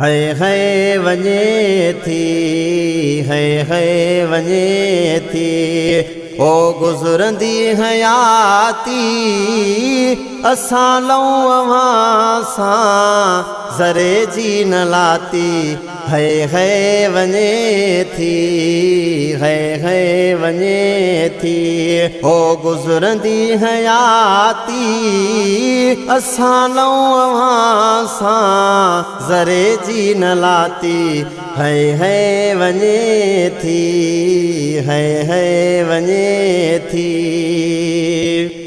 है वञे थी, है वञे थी। ओ गुज़रंदी हयाती असां लऊं अव्हां सां ज़रे जी न लाती। है वञे थी, है वञे थी। ओ गुज़रंदी हयाती असां लऊं अव्हां सां ज़रे जी न लाती। है वञे थी, है वञे थी।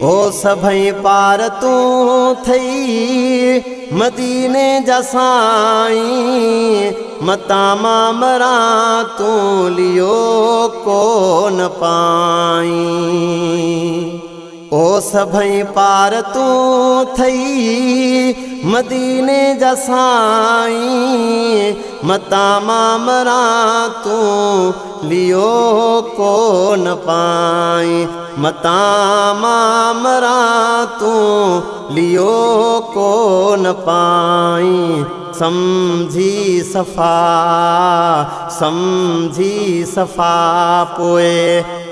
ओ सभई पार तूं थई मदीने जा साईं, मता मां मरां तूं लियो कोन पाई। ओ सभई पार तूं थई मदीने जा साईं, मता मां मरां तूं लियो कोन पाई। मता मां मरां तूं लियो कोन पाई। समझी सफ़ा, समझी सफ़ा पोए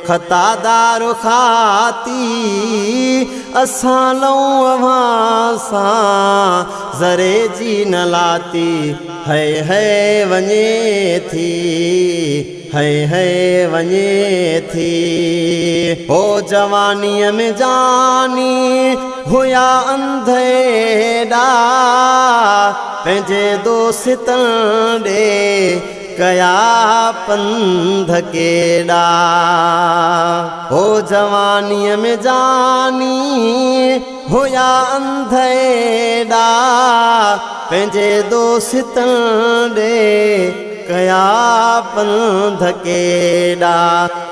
ख़तादार खाती असां लऊं अव्हां सां ज़रे जी न लाती। है वञे थी, है वञे थी। ओ जवानीअ में जानी हुया अंधेड़ा, पंहिंजे दोस्तनि ॾे कया पंध केॾा। ओ जवानीअ में जानी हुया अंधेड़ा, पंहिंजे दोस्तनि ॾे कया पंध केॾा।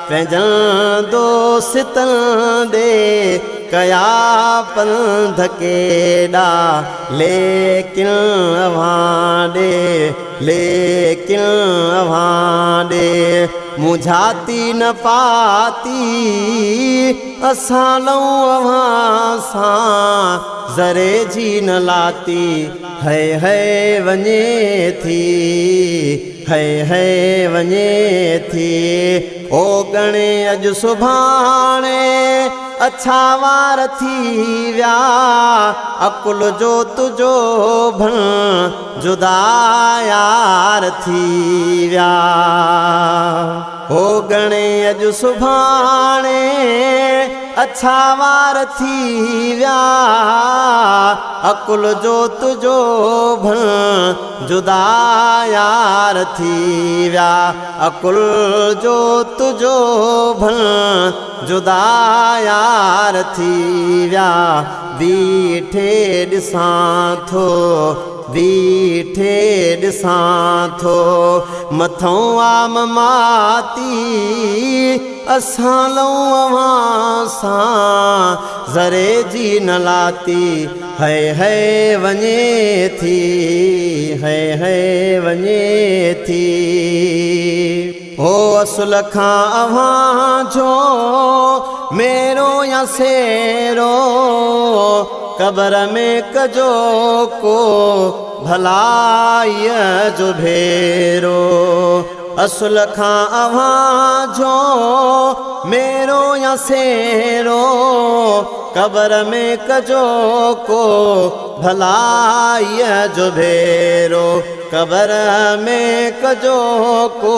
पंहिंजनि दोस्तनि ॾे कया पंध केॾा। लेकिन अव्हां ॾे, लेकिन अव्हां ॾे मुझाती न पाती असां लऊं अव्हां सां ज़रे जी न लाती। है वञे थी, है वञे थी। ओ गणे अॼु सुभाणे अच्छा वार थी विया, अकुल जो तुझो भण जुदा यार थी विया। ओ गणे अॼु सुभाणे अच्छा वार थी विया, अकुल जो तुझो भण जुदा यार थी विया। अकुल जो तुझो भण जुदा यार थी विया। बीठे ॾिसां थो, बीठे ॾिसां थो मथों आम माती असां लऊं अव्हां सां ज़रे जी न लाती। है वञे थी, है वञे थी। ओ असुल खां अव्हां जो मेरो या सेरो, कबर में कजो को भलाईअ जो भेरो। असुल खां अव्हां जो मेरो या सेरो, कबर में कजो को भलाईअ जो भेरो। कबर में कजो को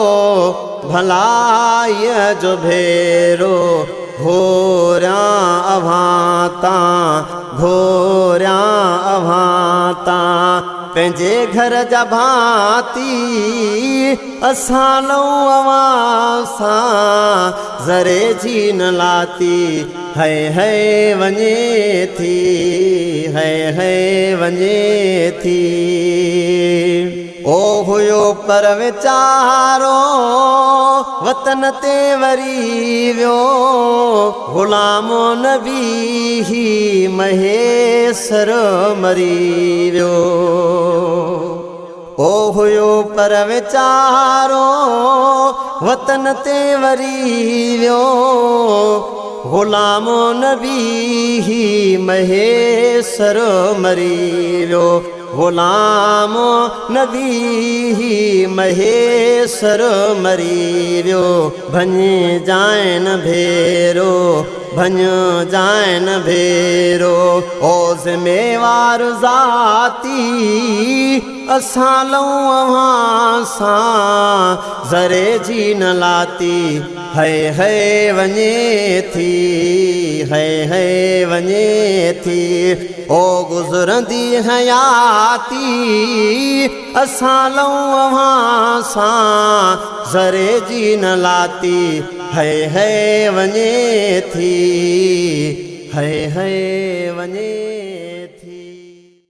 भलाईअ जो भेरो। घोरियां अव्हां तां, घोरियां अव्हां तां पंहिंजे घर जा भाती असां लऊं अव्हां सां ज़रे जी न लाती। है वञे थी, है वञे थी। ओ हुयो पर वीचारो वतन ते वरी वियो, ग़ुलामो नबी ही महेसर मरी वियो। ओ हुयो पर वीचारो वतन ते वरी वियो, ग़ुलामो नबी ही महेसर मरी वियो। ग़ुलाम नबी महेश्वर मरी वियो भञ जाइन भेरो भञ जाइन भेरो ओ ज़िम्मेवार ज़ाती असां लऊं अव्हां सां ज़रे जी न लाती है वञे थी है वञे थी ओ गुज़रंदी हयाती असां लऊं अव्हां सां ज़रे जी न लाती है वञे थी है वञे